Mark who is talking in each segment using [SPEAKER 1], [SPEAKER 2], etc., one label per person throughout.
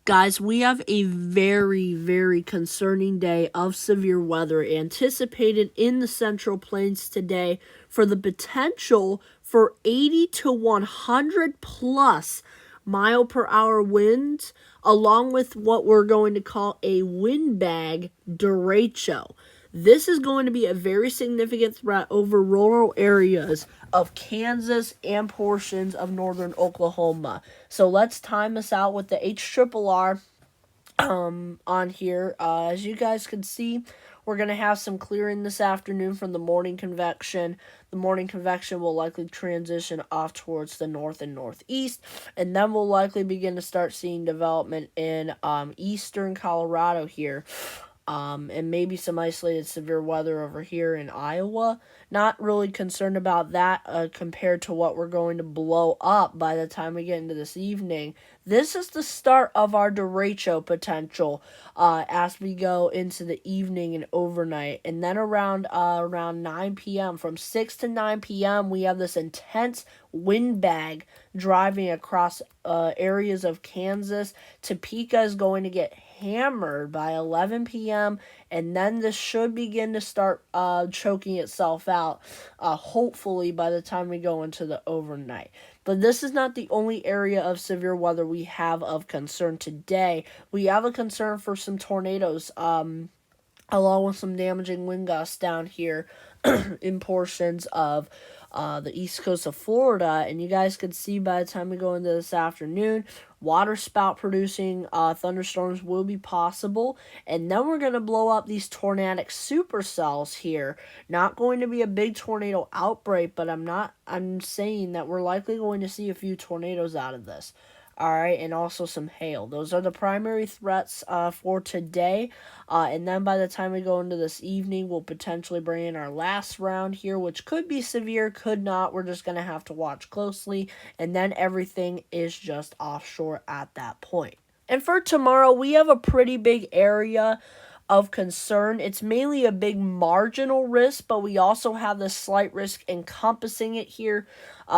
[SPEAKER 1] Guys, we have a very, very concerning day of severe weather anticipated in the Central Plains today for the potential for 80 to 100 plus mile per hour winds, along with what we're going to call a windbag derecho. This is going to be a very significant threat over rural areas of Kansas and portions of northern Oklahoma. So let's time this out with the HRRR on here. As you guys can see, we're going to have some clearing this afternoon from the morning convection. The morning convection will likely transition off towards the north and northeast, and then we'll likely begin to start seeing development in eastern Colorado here. And maybe some isolated severe weather over here in Iowa. Not really concerned about that compared to what we're going to blow up by the time we get into this evening. This is the start of our derecho potential as we go into the evening and overnight. And then around 9 p.m., from 6 to 9 p.m., we have this intense windbag driving across areas of Kansas. Topeka is going to get hammered by 11 p.m. and then this should begin to start choking itself out, hopefully by the time we go into the overnight. But this is not the only area of severe weather we have of concern today. We have a concern for some tornadoes, along with some damaging wind gusts down here in portions of the east coast of Florida. And you guys can see by the time we go into this afternoon, water spout producing thunderstorms will be possible. And then we're going to blow up these tornadic supercells here. Not going to be a big tornado outbreak, but I'm saying that we're likely going to see a few tornadoes out of this. Alright, and also some hail. Those are the primary threats for today. And then by the time we go into this evening, we'll potentially bring in our last round here, which could be severe, could not. We're just going to have to watch closely. And then everything is just offshore at that point. And for tomorrow, we have a pretty big area of concern. It's mainly a big marginal risk, but we also have the slight risk encompassing it here.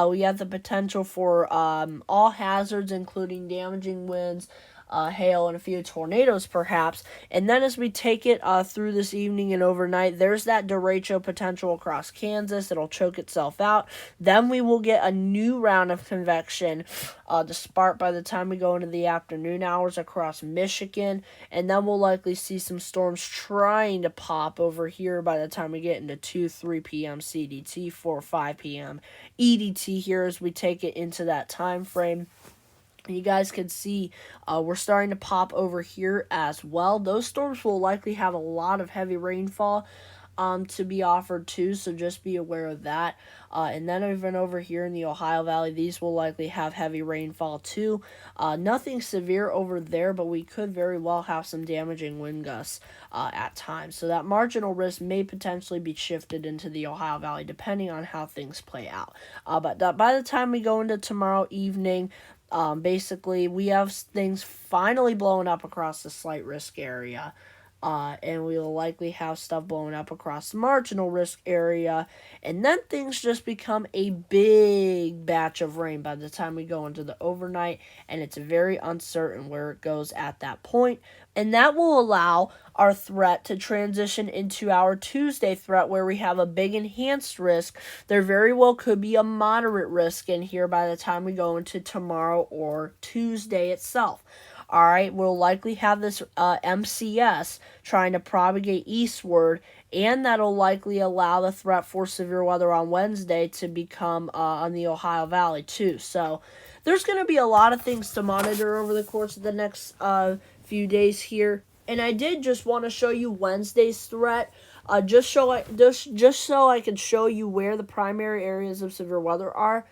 [SPEAKER 1] We have the potential for all hazards, including damaging winds, hail, and a few tornadoes, perhaps. And then as we take it through this evening and overnight, there's that derecho potential across Kansas. It'll choke itself out. Then we will get a new round of convection to spark by the time we go into the afternoon hours across Michigan. And then we'll likely see some storms trying to pop over here by the time we get into 2, 3 p.m. CDT, 4, 5 p.m. EDT here as we take it into that time frame. You guys can see we're starting to pop over here as well. Those storms will likely have a lot of heavy rainfall to be offered too, so just be aware of that. And then even over here in the Ohio Valley, these will likely have heavy rainfall too. Nothing severe over there, but we could very well have some damaging wind gusts at times. So that marginal risk may potentially be shifted into the Ohio Valley depending on how things play out. But by the time we go into tomorrow evening, basically, we have things finally blowing up across the slight risk area. And we will likely have stuff blowing up across the marginal risk area. And then things just become a big batch of rain by the time we go into the overnight. And it's very uncertain where it goes at that point. And that will allow our threat to transition into our Tuesday threat where we have a big enhanced risk. There very well could be a moderate risk in here by the time we go into tomorrow or Tuesday itself. Alright, we'll likely have this MCS trying to propagate eastward, and that'll likely allow the threat for severe weather on Wednesday to become on the Ohio Valley too. So there's going to be a lot of things to monitor over the course of the next few days here. And I did just want to show you Wednesday's threat, just so I can show you where the primary areas of severe weather are.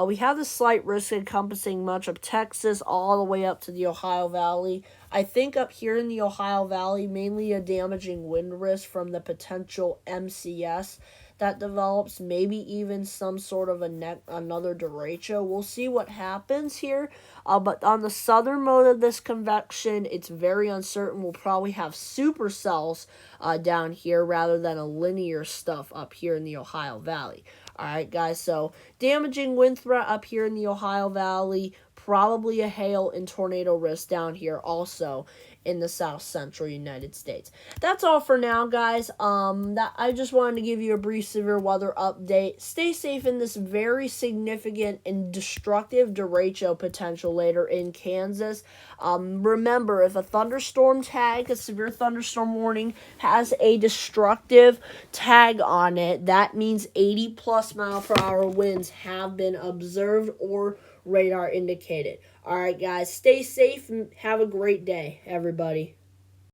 [SPEAKER 1] We have the slight risk encompassing much of Texas all the way up to the Ohio Valley. I think up here in the Ohio Valley, mainly a damaging wind risk from the potential MCS that develops, maybe even some sort of another derecho. We'll see what happens here. But on the southern mode of this convection, it's very uncertain. We'll probably have supercells down here rather than a linear stuff up here in the Ohio Valley. Alright, guys, so damaging wind threat up here in the Ohio Valley, probably a hail and tornado risk down here also in the south central United States. That's all for now, guys. I just wanted to give you a brief severe weather update. Stay safe in this very significant and destructive derecho potential later in Kansas. Remember, if a thunderstorm tag, a severe thunderstorm warning, has a destructive tag on it, that means 80 plus mile per hour winds have been observed or radar indicated. All right, guys, stay safe and have a great day, everybody.